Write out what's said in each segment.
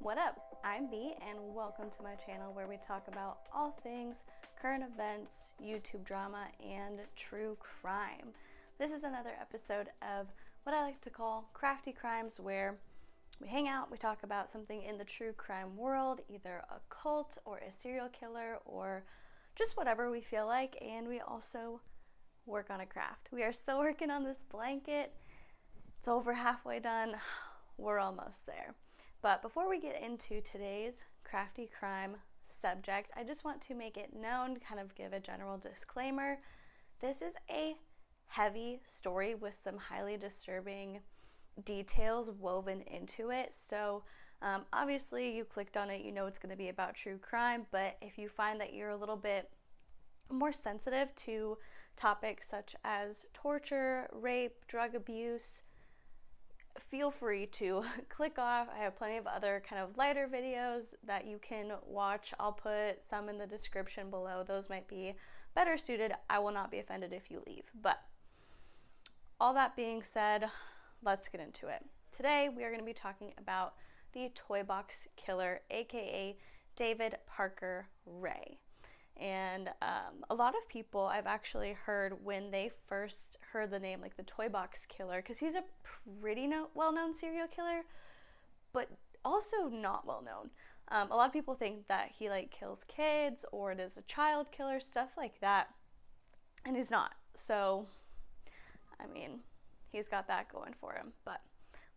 What up? I'm B and welcome to my channel where we talk about all things current events, YouTube drama, and true crime. This is another episode of what I like to call Crafty Crimes, where we hang out, we talk about something in the true crime world, either a cult or a serial killer or just whatever we feel like, and we also work on a craft. We are still working on this blanket. It's over halfway done. We're almost there. But before we get into today's crafty crime subject, I just want to make it known, kind of give a general disclaimer. This is a heavy story with some highly disturbing details woven into it. So obviously you clicked on it, you know it's going to be about true crime, but if you find that you're a little bit more sensitive to topics such as torture, rape, drug abuse, feel free to click off. I have plenty of other kind of lighter videos that you can watch. I'll put some in the description below. Those might be better suited. I will not be offended if you leave. But all that being said, let's get into it. Today we are going to be talking about the Toybox killer, aka David Parker Ray. And a lot of people I've actually heard when they first heard the name, like the Toybox killer, because he's a pretty well-known serial killer, but also not well-known. A lot of people think that he like kills kids or it is a child killer, stuff like that, and he's not. So, I mean, he's got that going for him, but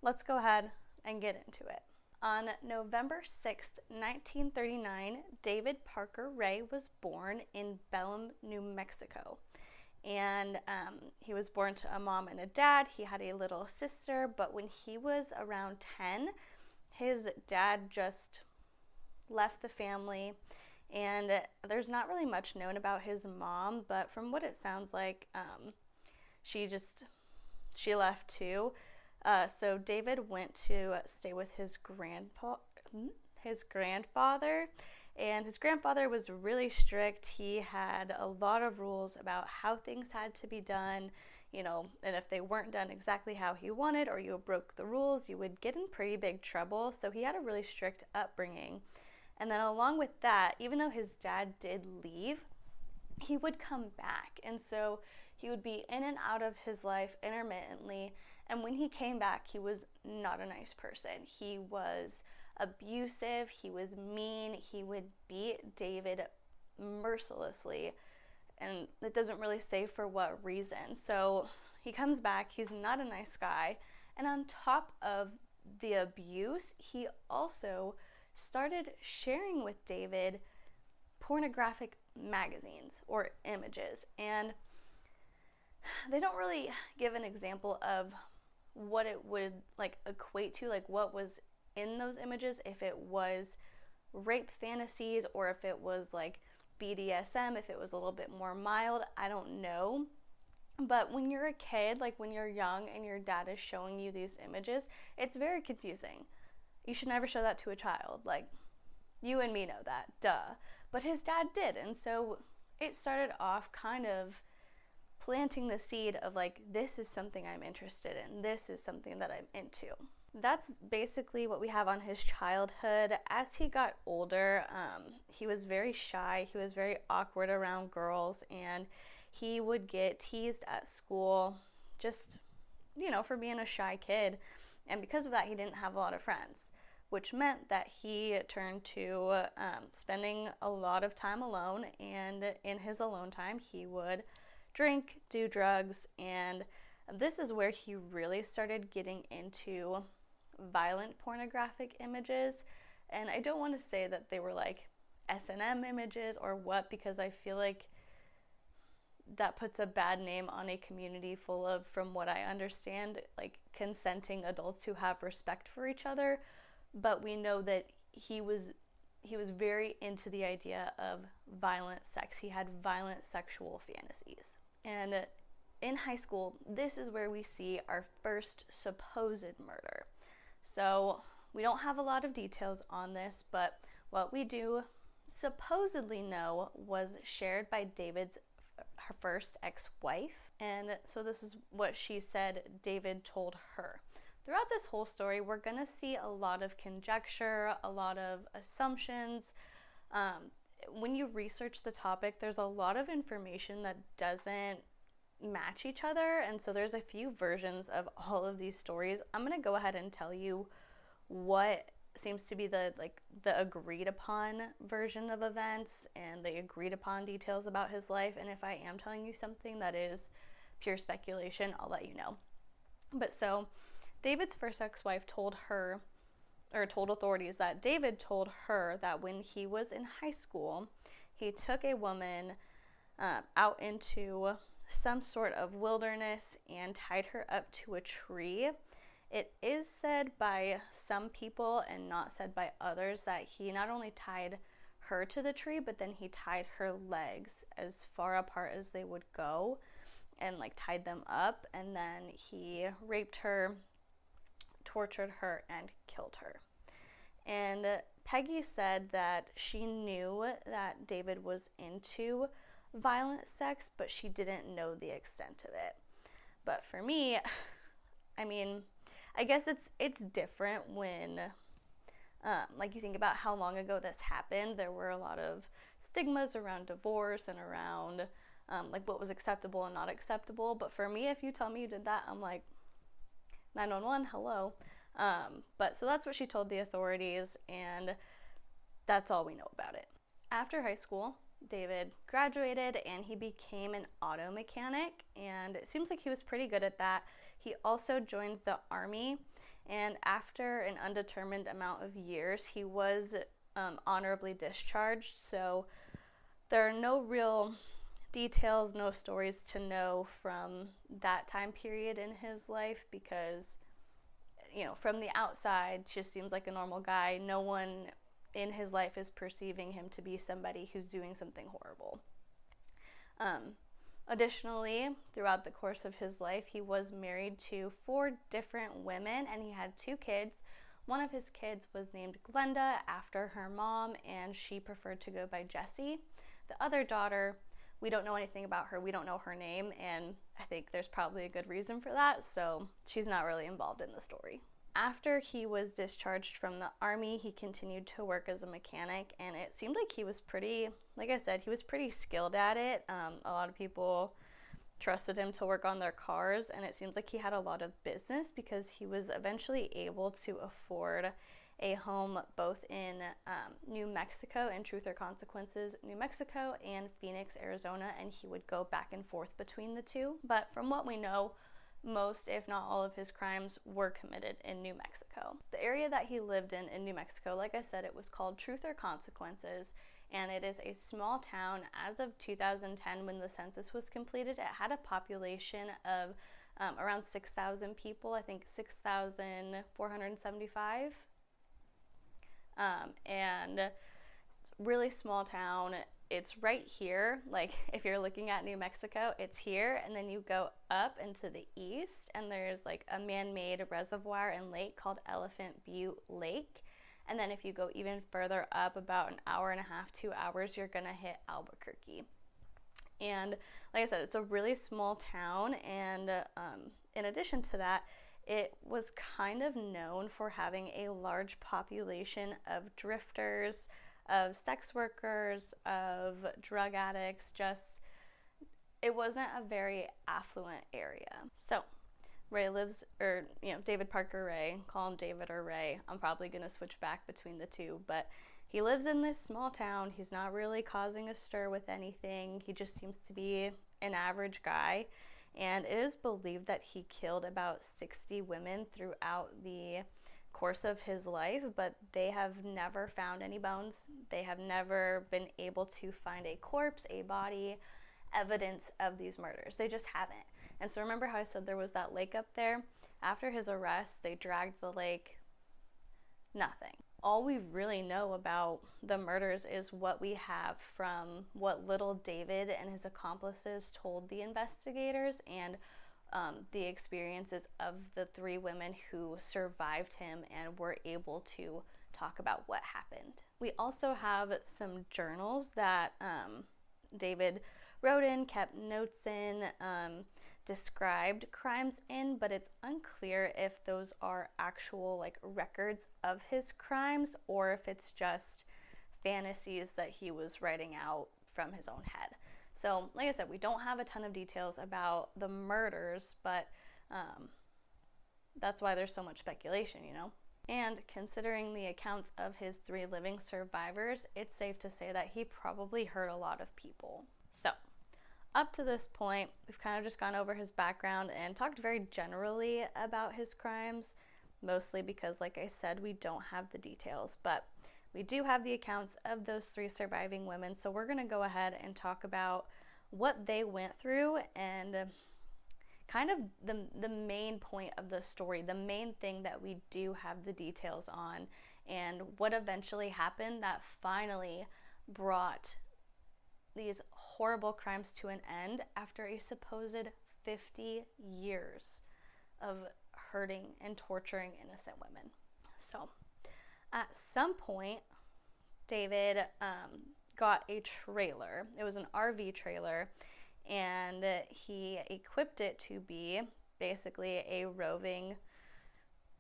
let's go ahead and get into it. On November 6th, 1939, David Parker Ray was born in Belém, New Mexico. And he was born to a mom and a dad. He had a little sister, but when he was around 10, his dad just left the family. And there's not really much known about his mom, but from what it sounds like, she left too. So David went to stay with his grandfather, and his grandfather was really strict. He had a lot of rules about how things had to be done, and if they weren't done exactly how he wanted or you broke the rules, you would get in pretty big trouble. So he had a really strict upbringing. And then along with that, even though his dad did leave, he would come back. And so he would be in and out of his life intermittently. And when he came back, he was not a nice person. He was abusive, he was mean, he would beat David mercilessly, and it doesn't really say for what reason. So he comes back, he's not a nice guy, and on top of the abuse, he also started sharing with David pornographic magazines or images, and they don't really give an example of what it would like equate to, like what was in those images, if it was rape fantasies or if it was like BDSM, if it was a little bit more mild, I don't know. But when you're a kid, like when you're young and your dad is showing you these images, it's very confusing. You should never show that to a child. Like, you and me know that, duh. But his dad did, and so it started off kind of planting the seed of like, this is something I'm interested in, this is something that I'm into. That's basically what we have on his childhood. As he got older, he was very shy, he was very awkward around girls, and he would get teased at school just, for being a shy kid. And because of that, he didn't have a lot of friends, which meant that he turned to spending a lot of time alone, and in his alone time, he would drink, do drugs, and this is where he really started getting into violent pornographic images. And I don't want to say that they were like S&M images or what, because I feel like that puts a bad name on a community full of, from what I understand, like consenting adults who have respect for each other. But we know that he was very into the idea of violent sex. He had violent sexual fantasies. And in high school, this is where we see our first supposed murder. So we don't have a lot of details on this, but what we do supposedly know was shared by David's her first ex-wife. And so this is what she said David told her. throughout this whole story, we're going to see a lot of conjecture, a lot of assumptions. When you research the topic, there's a lot of information that doesn't match each other, and so there's a few versions of all of these stories. I'm going to go ahead and tell you what seems to be the agreed upon version of events and the agreed upon details about his life, and if I am telling you something that is pure speculation, I'll let you know. But so David's first ex-wife told authorities that David told her that when he was in high school, he took a woman out into some sort of wilderness and tied her up to a tree. It is said by some people and not said by others that he not only tied her to the tree, but then he tied her legs as far apart as they would go and tied them up, and then he raped her, tortured her, and killed her. And Peggy said that she knew that David was into violent sex, but she didn't know the extent of it. But for me, I mean, I guess it's different when you think about how long ago this happened. There were a lot of stigmas around divorce and around what was acceptable and not acceptable. But for me, if you tell me you did that, I'm like, 911, hello. But so that's what she told the authorities, and that's all we know about it. After high school, David graduated and he became an auto mechanic, and it seems like he was pretty good at that. He also joined the Army, and after an undetermined amount of years, he was honorably discharged. So there are no real details, no stories to know from that time period in his life because, from the outside, just seems like a normal guy. No one in his life is perceiving him to be somebody who's doing something horrible. Additionally, throughout the course of his life, he was married to 4 different women, and he had 2 kids. One of his kids was named Glenda after her mom, and she preferred to go by Jessie. The other daughter, we don't know anything about her. We don't know her name, and I think there's probably a good reason for that, so she's not really involved in the story. After he was discharged from the Army, he continued to work as a mechanic, and it seemed like he was pretty, like I said, he was pretty skilled at it. A lot of people trusted him to work on their cars, and it seems like he had a lot of business because he was eventually able to afford a home both in New Mexico and Truth or Consequences, New Mexico, and Phoenix, Arizona, and he would go back and forth between the two. But from what we know, most, if not all, of his crimes were committed in New Mexico. The area that he lived in New Mexico, like I said, it was called Truth or Consequences, and it is a small town. As of 2010, when the census was completed, it had a population of around 6,000 people, I think 6,475. And it's a really small town. It's right here, if you're looking at New Mexico, it's here, and then you go up into the east, and there's a man-made reservoir and lake called Elephant Butte Lake, and then if you go even further up, about an hour and a half, 2 hours, you're gonna hit Albuquerque. And like I said, it's a really small town, and in addition to that, it was kind of known for having a large population of drifters, of sex workers, of drug addicts. It wasn't a very affluent area. So Ray lives, David Parker Ray, call him David or Ray. I'm probably going to switch back between the two, but he lives in this small town. He's not really causing a stir with anything. He just seems to be an average guy, and it is believed that he killed about 60 women throughout the course of his life, but they have never found any bones. They have never been able to find a corpse, a body, evidence of these murders. They just haven't. And so remember how I said there was that lake up there? After his arrest, they dragged the lake. Nothing. All we really know about the murders is what we have from what little David and his accomplices told the investigators, and the experiences of the 3 women who survived him and were able to talk about what happened. We also have some journals that David wrote in, kept notes in. described crimes in, but it's unclear if those are actual like records of his crimes or if it's just fantasies that he was writing out from his own head. So like I said, we don't have a ton of details about the murders, but that's why there's so much speculation, you know? And considering the accounts of his 3 living survivors, it's safe to say that he probably hurt a lot of people. So, up to this point, we've kind of just gone over his background and talked very generally about his crimes, mostly because, like I said, we don't have the details, but we do have the accounts of those 3 surviving women, so we're going to go ahead and talk about what they went through and kind of the main point of the story, the main thing that we do have the details on, and what eventually happened that finally brought these horrible crimes to an end after a supposed 50 years of hurting and torturing innocent women. So, at some point, David got a trailer. It was an RV trailer, and he equipped it to be basically a roving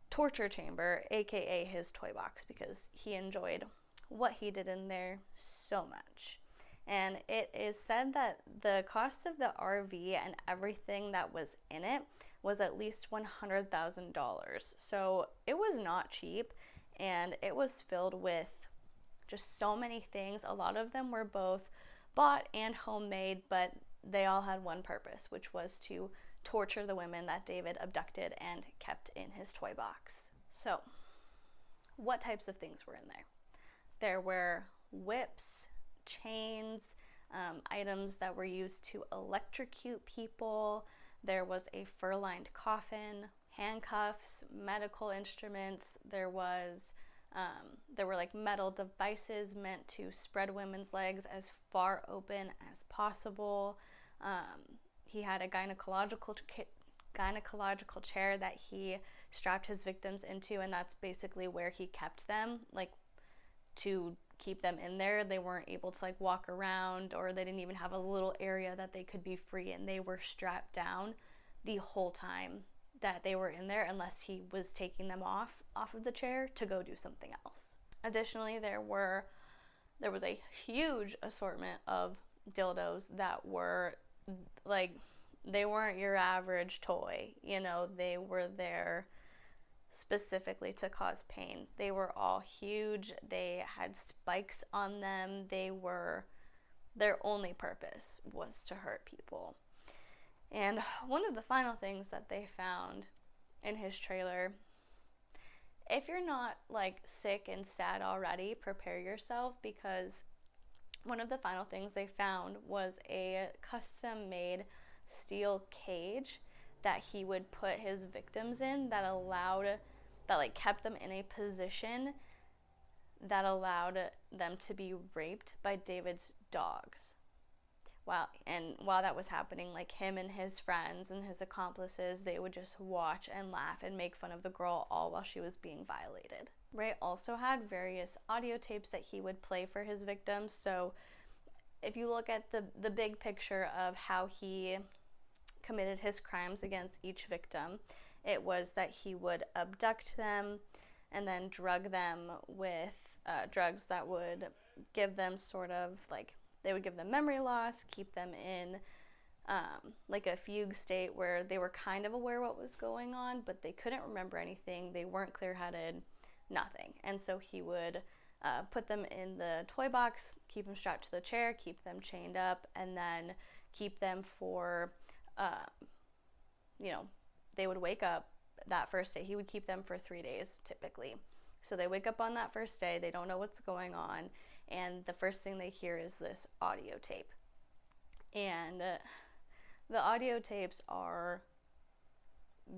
torture chamber, aka his Toybox, because he enjoyed what he did in there so much. And it is said that the cost of the RV and everything that was in it was at least $100,000. So it was not cheap, and it was filled with just so many things. A lot of them were both bought and homemade, but they all had one purpose, which was to torture the women that David abducted and kept in his toy box. So, what types of things were in there? There were whips, chains, items that were used to electrocute people. There was a fur-lined coffin, handcuffs, medical instruments. There were like metal devices meant to spread women's legs as far open as possible. He had a gynecological chair that he strapped his victims into, and that's basically where he kept them, like to keep them in there. They weren't able to like walk around, or they didn't even have a little area that they could be free, and they were strapped down the whole time that they were in there, unless he was taking them off of the chair to go do something else. Additionally, there was a huge assortment of dildos that were like, they weren't your average toy, you know, they were there specifically to cause pain. They were all huge, they had spikes on them, their only purpose was to hurt people. And one of the final things that they found in his trailer, if you're not like sick and sad already, prepare yourself, because one of the final things they found was a custom-made steel cage that he would put his victims in that kept them in a position that allowed them to be raped by David's dogs. While that was happening, like, him and his friends and his accomplices, they would just watch and laugh and make fun of the girl, all while she was being violated. Ray also had various audio tapes that he would play for his victims. So if you look at the big picture of how he committed his crimes against each victim, it was that he would abduct them and then drug them with drugs that would give them sort of like, they would give them memory loss, keep them in like a fugue state where they were kind of aware what was going on, but they couldn't remember anything, they weren't clear-headed, nothing. And so he would put them in the toy box, keep them strapped to the chair, keep them chained up, and then keep them for, they would wake up that first day. He would keep them for 3 days typically. So they wake up on that first day, they don't know what's going on, and the first thing they hear is this audio tape. And the audio tapes are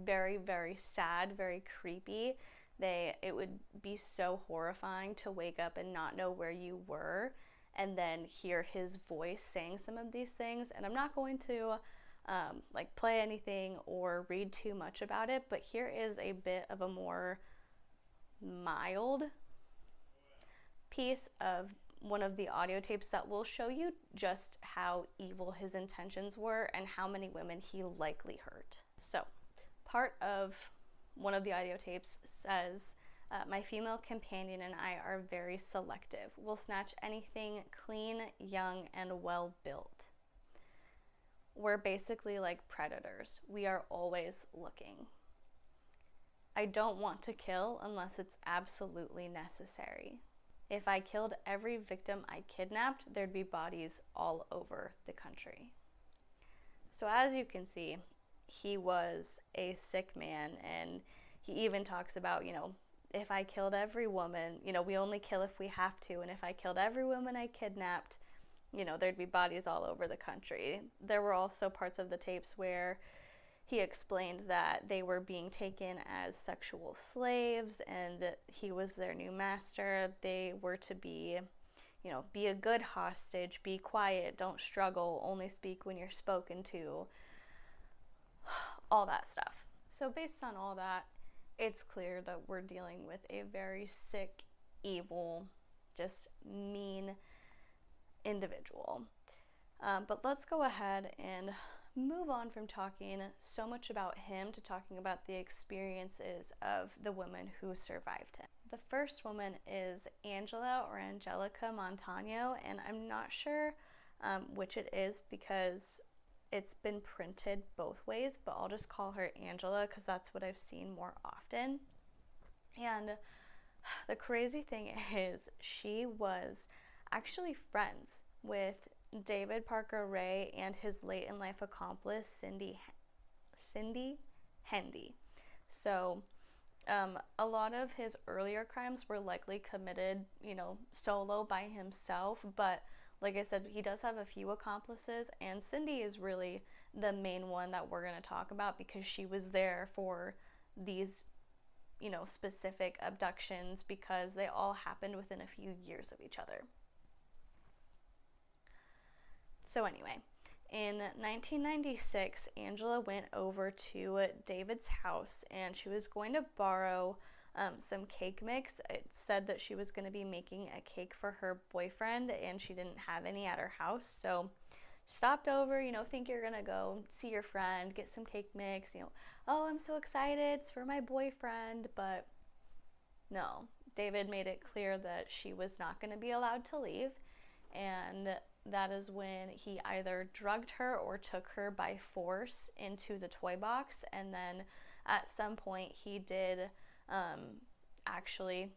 very, very sad, very creepy. It would be so horrifying to wake up and not know where you were, and then hear his voice saying some of these things. And I'm not going to play anything or read too much about it, but here is a bit of a more mild piece of one of the audio tapes that will show you just how evil his intentions were and how many women he likely hurt. So, part of one of the audio tapes says, my female companion and I are very selective. We'll snatch anything clean, young, and well built. We're basically like predators. We are always looking. I don't want to kill unless it's absolutely necessary. If I killed every victim I kidnapped, there'd be bodies all over the country. So as you can see, he was a sick man, and he even talks about, if I killed every woman, we only kill if we have to, and if I killed every woman I kidnapped, there'd be bodies all over the country. There were also parts of the tapes where he explained that they were being taken as sexual slaves and he was their new master. They were to be, be a good hostage, be quiet, don't struggle, only speak when you're spoken to, all that stuff. So based on all that, it's clear that we're dealing with a very sick, evil, just mean individual. But let's go ahead and move on from talking so much about him to talking about the experiences of the women who survived him. The first woman is Angela or Angelica Montano, and I'm not sure which it is because it's been printed both ways, but I'll just call her Angela because that's what I've seen more often. And the crazy thing is she was actually friends with David Parker Ray and his late in life accomplice Cindy Hendy. So a lot of his earlier crimes were likely committed, solo by himself, but like I said, he does have a few accomplices, and Cindy is really the main one that we're going to talk about because she was there for these, specific abductions because they all happened within a few years of each other. So anyway, in 1996, Angela went over to David's house and she was going to borrow some cake mix. It said that she was going to be making a cake for her boyfriend and she didn't have any at her house. So stopped over, think you're going to go see your friend, get some cake mix, oh, I'm so excited, it's for my boyfriend. But no, David made it clear that she was not going to be allowed to leave. And that is when he either drugged her or took her by force into the toy box. And then at some point he did actually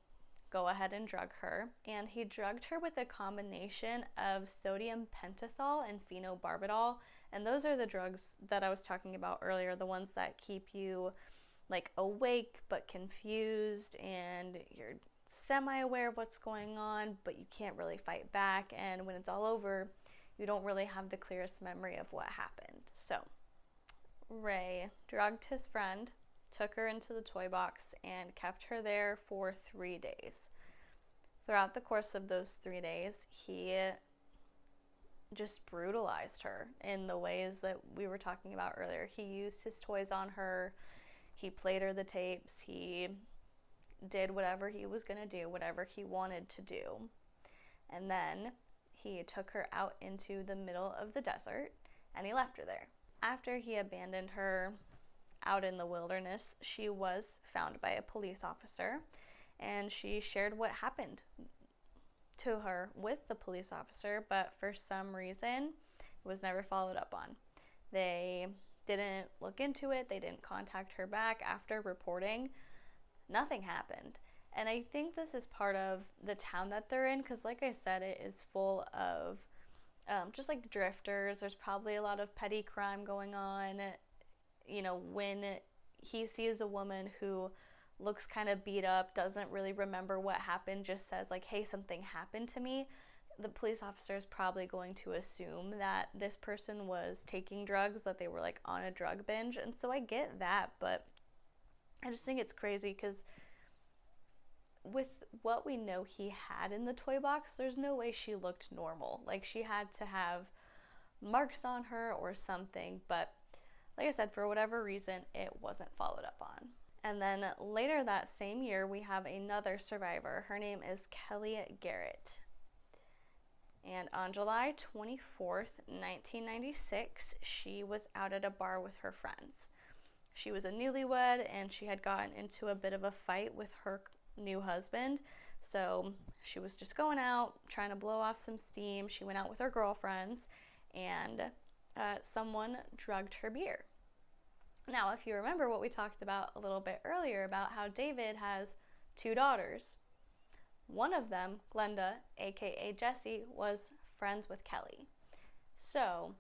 go ahead and drug her. And he drugged her with a combination of sodium pentothal and phenobarbital. And those are the drugs that I was talking about earlier, the ones that keep you like awake but confused and you're semi-aware of what's going on, but you can't really fight back, and when it's all over, you don't really have the clearest memory of what happened. So Ray drugged his friend, took her into the toy box, and kept her there for 3 days. Throughout the course of those 3 days, he just brutalized her in the ways that we were talking about earlier. He used his toys on her, he played her the tapes, he did whatever he was going to do, whatever he wanted to do. And then he took her out into the middle of the desert and he left her there. After he abandoned her out in the wilderness, she was found by a police officer and she shared what happened to her with the police officer, but for some reason it was never followed up on. They didn't look into it, they didn't contact her back after reporting. Nothing happened. And I think this is part of the town that they're in because, like I said, it is full of just like drifters. There's probably a lot of petty crime going on. When he sees a woman who looks kind of beat up, doesn't really remember what happened, just says like, hey, something happened to me, the police officer is probably going to assume that this person was taking drugs, that they were like on a drug binge. And so I get that, but I just think it's crazy because with what we know he had in the toy box, there's no way she looked normal. Like, she had to have marks on her or something, but like I said, for whatever reason, it wasn't followed up on. And then later that same year, we have another survivor. Her name is Kelly Garrett. And on July 24th, 1996, she was out at a bar with her friends. She was a newlywed and she had gotten into a bit of a fight with her new husband. So she was just going out, trying to blow off some steam. She went out with her girlfriends and someone drugged her beer. Now, if you remember what we talked about a little bit earlier about how David has 2 daughters, one of them, Glenda, aka Jessie, was friends with Kelly. So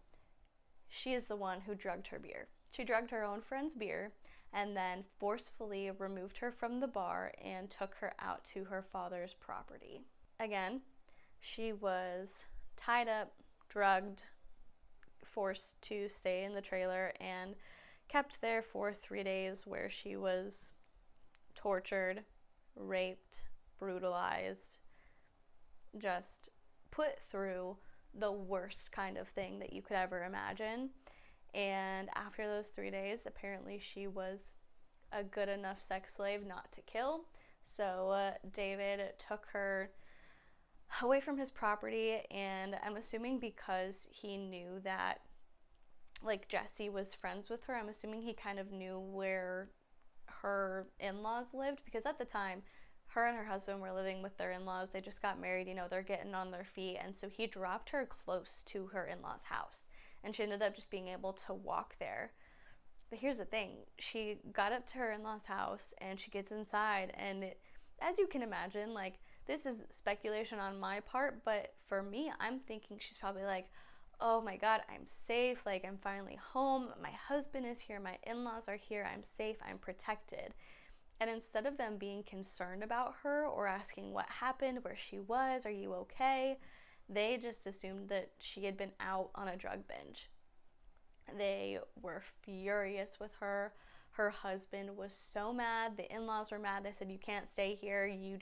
she is the one who drugged her beer. She drugged her own friend's beer and then forcefully removed her from the bar and took her out to her father's property. Again, she was tied up, drugged, forced to stay in the trailer, and kept there for 3 days where she was tortured, raped, brutalized, just put through the worst kind of thing that you could ever imagine. And after those 3 days, apparently she was a good enough sex slave not to kill. So David took her away from his property, and I'm assuming because he knew that Jessie was friends with her, I'm assuming he kind of knew where her in-laws lived, because at the time her and her husband were living with their in-laws. They just got married, they're getting on their feet, and so he dropped her close to her in-laws' house, and she ended up just being able to walk there. But here's the thing, she got up to her in-laws' house and she gets inside, and as you can imagine, this is speculation on my part, but for me, I'm thinking she's probably like, oh my god, I'm safe, I'm finally home, my husband is here, my in-laws are here, I'm safe, I'm protected. And instead of them being concerned about her or asking what happened, where she was, are you okay, they just assumed that she had been out on a drug binge. They were furious with her. Her husband was so mad. The in-laws were mad. They said, you can't stay here. You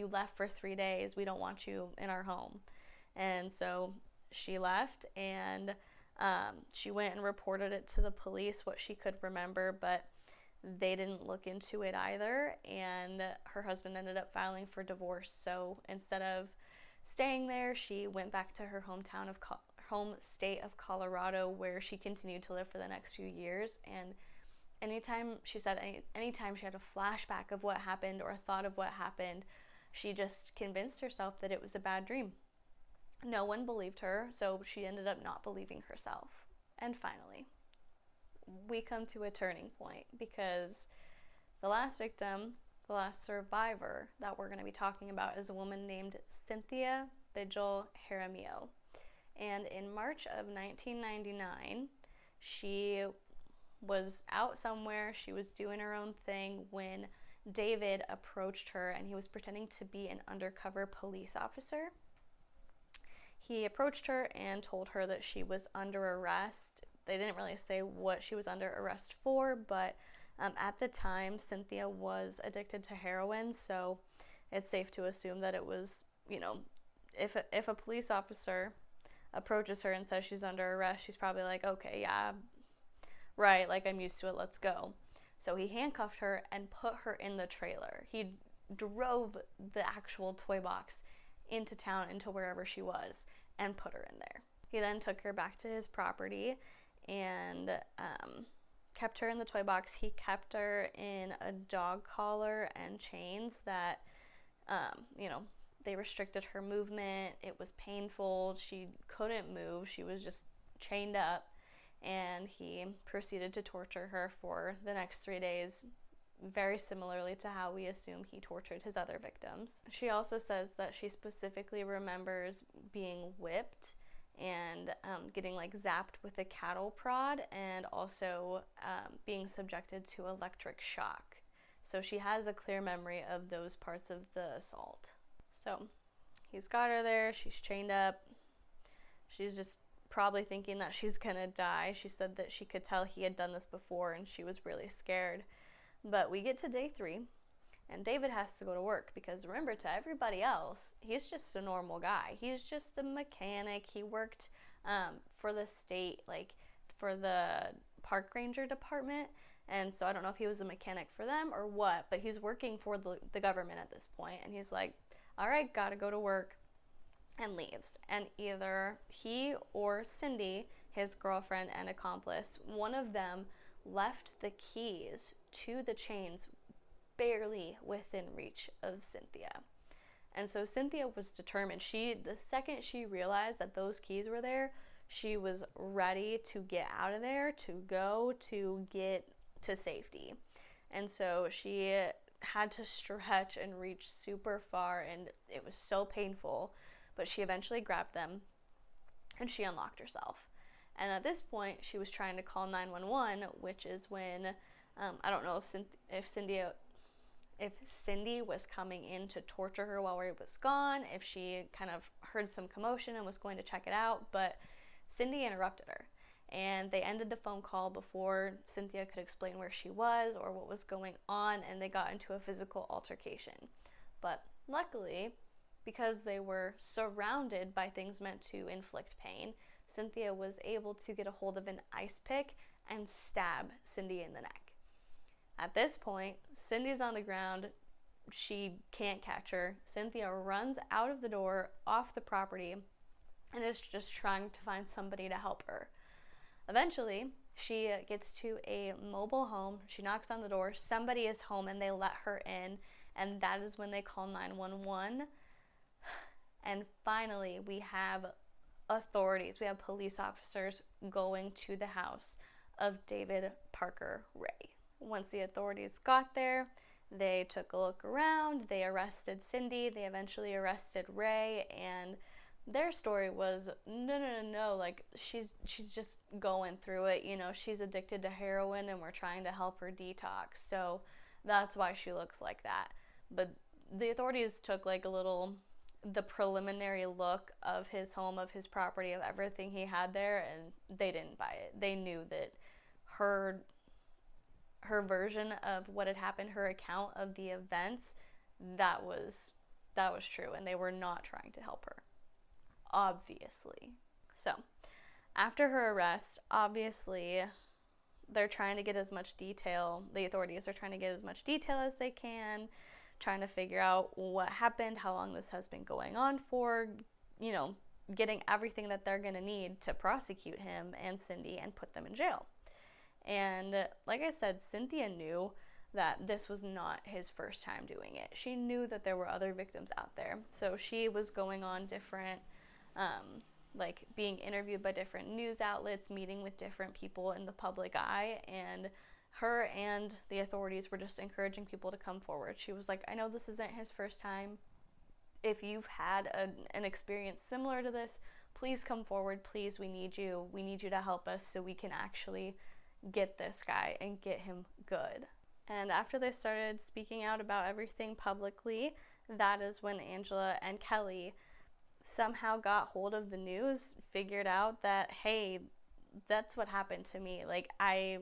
left for 3 days. We don't want you in our home. And so she left, and she went and reported it to the police, what she could remember, but they didn't look into it either, and her husband ended up filing for divorce. So instead of staying there, she went back to her home state of Colorado, where she continued to live for the next few years. And anytime she had a flashback of what happened or a thought of what happened, she just convinced herself that it was a bad dream. No one believed her, so she ended up not believing herself. And finally, we come to a turning point, because the last victim, the last survivor that we're going to be talking about, is a woman named Cynthia Vigil Jaramillo. And in March of 1999, she was out somewhere, she was doing her own thing, when David approached her, and he was pretending to be an undercover police officer. He approached her and told her that she was under arrest. They didn't really say what she was under arrest for, but at the time, Cynthia was addicted to heroin, so it's safe to assume that it was, if a police officer approaches her and says she's under arrest, she's probably like, okay, yeah, right, I'm used to it, let's go. So he handcuffed her and put her in the trailer. He drove the actual Toybox into town, into wherever she was, and put her in there. He then took her back to his property and kept her in the Toybox. He kept her in a dog collar and chains that, they restricted her movement. It was painful. She couldn't move. She was just chained up. And he proceeded to torture her for the next 3 days, very similarly to how we assume he tortured his other victims. She also says that she specifically remembers being whipped and getting zapped with a cattle prod, and also being subjected to electric shock. So she has a clear memory of those parts of the assault. So he's got her there, she's chained up, she's just probably thinking that she's gonna die. She said that she could tell he had done this before, and she was really scared. But we get to day 3, and David has to go to work, because remember, to everybody else, he's just a normal guy. He's just a mechanic. He worked for the state, for the park ranger department, and so I don't know if he was a mechanic for them or what, but he's working for the government at this point, and he's like, all right, gotta go to work. and leaves. And either he or Cindy, his girlfriend and accomplice, one of them left the keys to the chains barely within reach of Cynthia. And so Cynthia was determined. The second she realized that those keys were there, she was ready to get out of there, to get to safety. And so she had to stretch and reach super far, and it was so painful. But she eventually grabbed them, and she unlocked herself. And at this point, she was trying to call 911, which is when, I don't know if Cindy was coming in to torture her while Ray was gone, if she kind of heard some commotion and was going to check it out, but Cindy interrupted her. And they ended the phone call before Cynthia could explain where she was or what was going on, and they got into a physical altercation. But luckily, because they were surrounded by things meant to inflict pain, Cynthia was able to get a hold of an ice pick and stab Cindy in the neck. At this point, Cindy's on the ground. She can't catch her. Cynthia runs out of the door, off the property, and is just trying to find somebody to help her. Eventually, she gets to a mobile home. She knocks on the door. Somebody is home, and they let her in, and that is when they call 911. And finally, we have authorities. We have police officers going to the house of David Parker Ray. Once the authorities got there, they took a look around. They arrested Cindy. They eventually arrested Ray, and their story was, no, like, she's just going through it, she's addicted to heroin and we're trying to help her detox, so that's why she looks like that. But the authorities took the preliminary look of his home, of his property, of everything he had there, and they didn't buy it. They knew that her version of what had happened, her account of the events, that was true, and they were not trying to help her. Obviously. So, after her arrest, obviously, they're trying to get as much detail, the authorities are trying to get as much detail as they can, trying to figure out what happened, how long this has been going on for, getting everything that they're going to need to prosecute him and Cindy and put them in jail. And like I said, Cynthia knew that this was not his first time doing it. She knew that there were other victims out there. So she was going on different being interviewed by different news outlets, meeting with different people in the public eye, and her and the authorities were just encouraging people to come forward. She was like, I know this isn't his first time. If you've had an experience similar to this, please come forward. Please, we need you. We need you to help us so we can actually get this guy and get him good. And after they started speaking out about everything publicly, that is when Angela and Kelly somehow got hold of the news, figured out that, hey, that's what happened to me. Like, I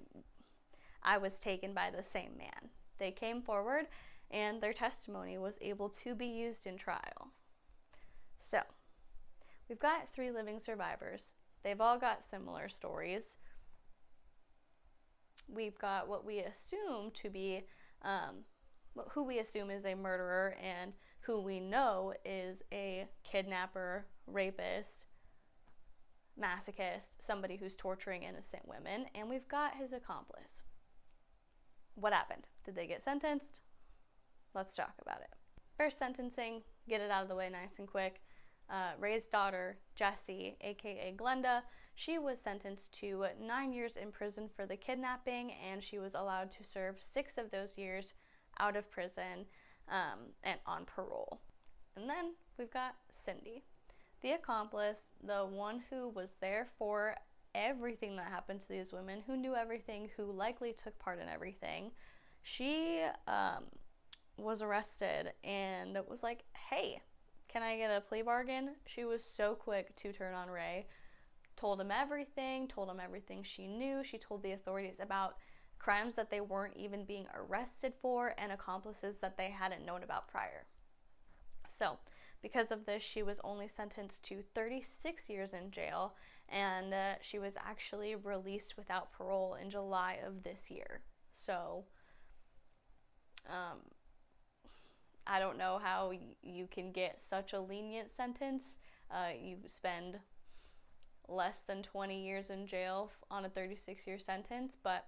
was taken by the same man. They came forward, and their testimony was able to be used in trial. So, we've got 3 living survivors. They've all got similar stories. We've got what we assume to be, who we assume is a murderer, and who we know is a kidnapper, rapist, masochist, somebody who's torturing innocent women, and we've got his accomplice. What happened? Did they get sentenced? Let's talk about it. First sentencing, get it out of the way nice and quick. Ray's daughter, Jessie, aka Glenda, she was sentenced to 9 years in prison for the kidnapping, and she was allowed to serve 6 of those years out of prison and on parole. And then we've got Cindy, the accomplice, the one who was there for everything that happened to these women, who knew everything, who likely took part in everything. She was arrested and was like, hey, can I get a plea bargain? She was so quick to turn on Ray, told him everything she knew. She told the authorities about crimes that they weren't even being arrested for and accomplices that they hadn't known about prior. So, because of this, she was only sentenced to 36 years in jail, and she was actually released without parole in July of this year. So, I don't know how you can get such a lenient sentence. You spend less than 20 years in jail on a 36-year sentence, but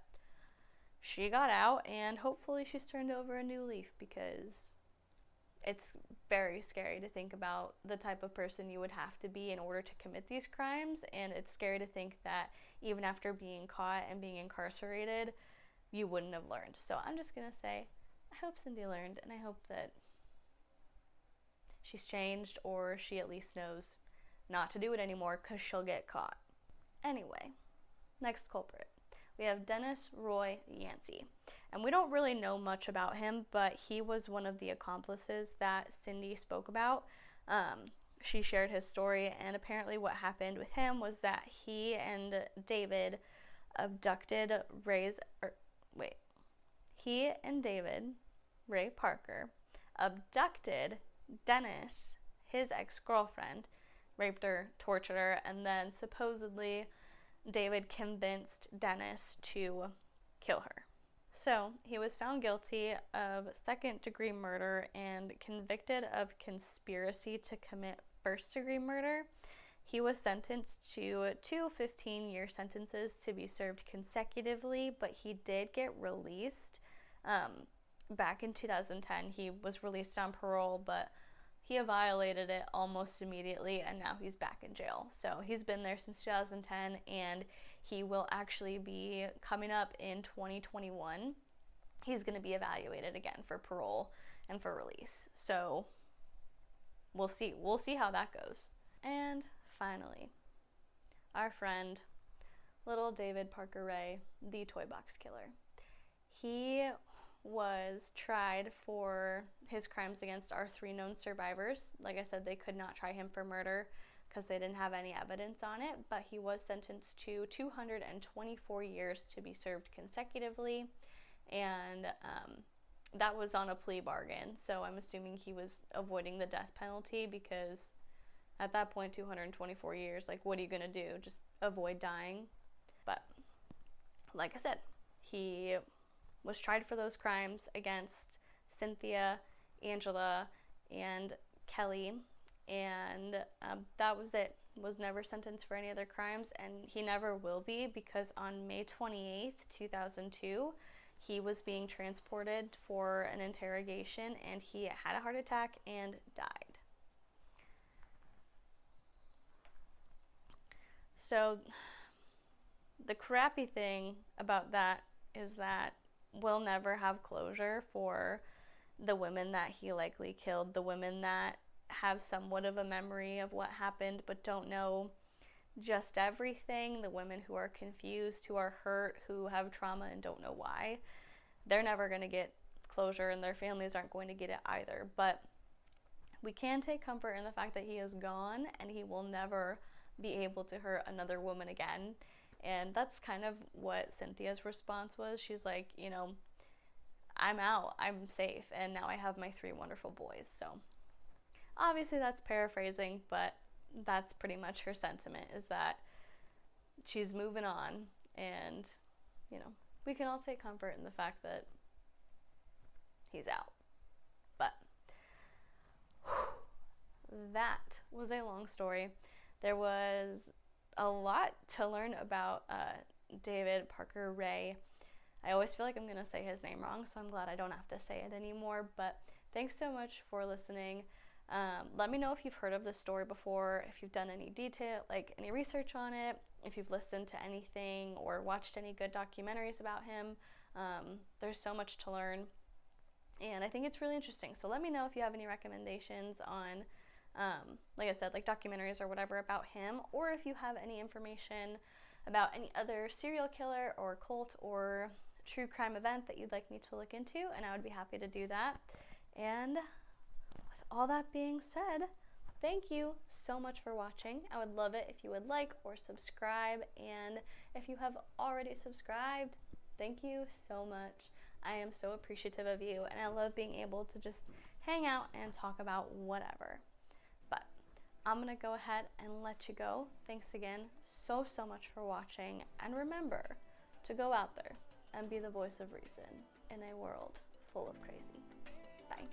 she got out, and hopefully she's turned over a new leaf, because it's very scary to think about the type of person you would have to be in order to commit these crimes, and it's scary to think that even after being caught and being incarcerated, you wouldn't have learned. So I'm just gonna say, I hope Cindy learned, and I hope that she's changed, or she at least knows not to do it anymore, because she'll get caught. Anyway, next culprit. We have Dennis Roy Yancey. And we don't really know much about him, but he was one of the accomplices that Cindy spoke about. She shared his story, and apparently what happened with him was that he and David abducted he and David, Ray Parker, abducted Dennis, his ex-girlfriend, raped her, tortured her, and then supposedly David convinced Dennis to kill her. So he was found guilty of second-degree murder and convicted of conspiracy to commit first-degree murder. He was sentenced to 2 15-year sentences to be served consecutively, but he did get released. Back in 2010, he was released on parole, but he violated it almost immediately, and now he's back in jail. So he's been there since 2010, and he will actually be coming up in 2021. He's going to be evaluated again for parole and for release. So we'll see. We'll see how that goes. And finally, our friend, little David Parker Ray, the Toybox killer. He was tried for his crimes against our 3 known survivors. Like I said, they could not try him for murder because they didn't have any evidence on it, but he was sentenced to 224 years to be served consecutively, and that was on a plea bargain, so I'm assuming he was avoiding the death penalty, because at that point, 224 years, like, what are you gonna do? Just avoid dying? But like I said, he was tried for those crimes against Cynthia, Angela, and Kelly, and that was it. Was never sentenced for any other crimes, and he never will be, because on May 28th, 2002, he was being transported for an interrogation, and he had a heart attack and died. So the crappy thing about that is that we'll never have closure for the women that he likely killed, the women that have somewhat of a memory of what happened but don't know just everything, the women who are confused, who are hurt, who have trauma and don't know why. They're never going to get closure, and their families aren't going to get it either. But we can take comfort in the fact that he is gone, and he will never be able to hurt another woman again. And that's kind of what Cynthia's response was. She's like, you know, I'm out, I'm safe, and now I have my 3 wonderful boys. So obviously that's paraphrasing, but that's pretty much her sentiment, is that she's moving on, and, you know, we can all take comfort in the fact that he's out. But that was a long story. There was a lot to learn about David Parker Ray. I always feel like I'm going to say his name wrong, so I'm glad I don't have to say it anymore. But thanks so much for listening. Let me know if you've heard of this story before, if you've done any any research on it, if you've listened to anything or watched any good documentaries about him. There's so much to learn, and I think it's really interesting. So let me know if you have any recommendations on, like I said, like documentaries or whatever about him, or if you have any information about any other serial killer or cult or true crime event that you'd like me to look into, and I would be happy to do that. And with all that being said, thank you so much for watching. I would love it if you would like or subscribe, and if you have already subscribed, thank you so much. I am so appreciative of you, and I love being able to just hang out and talk about whatever. But I'm gonna go ahead and let you go. Thanks again so much for watching, and remember to go out there and be the voice of reason in a world full of crazy. Bye.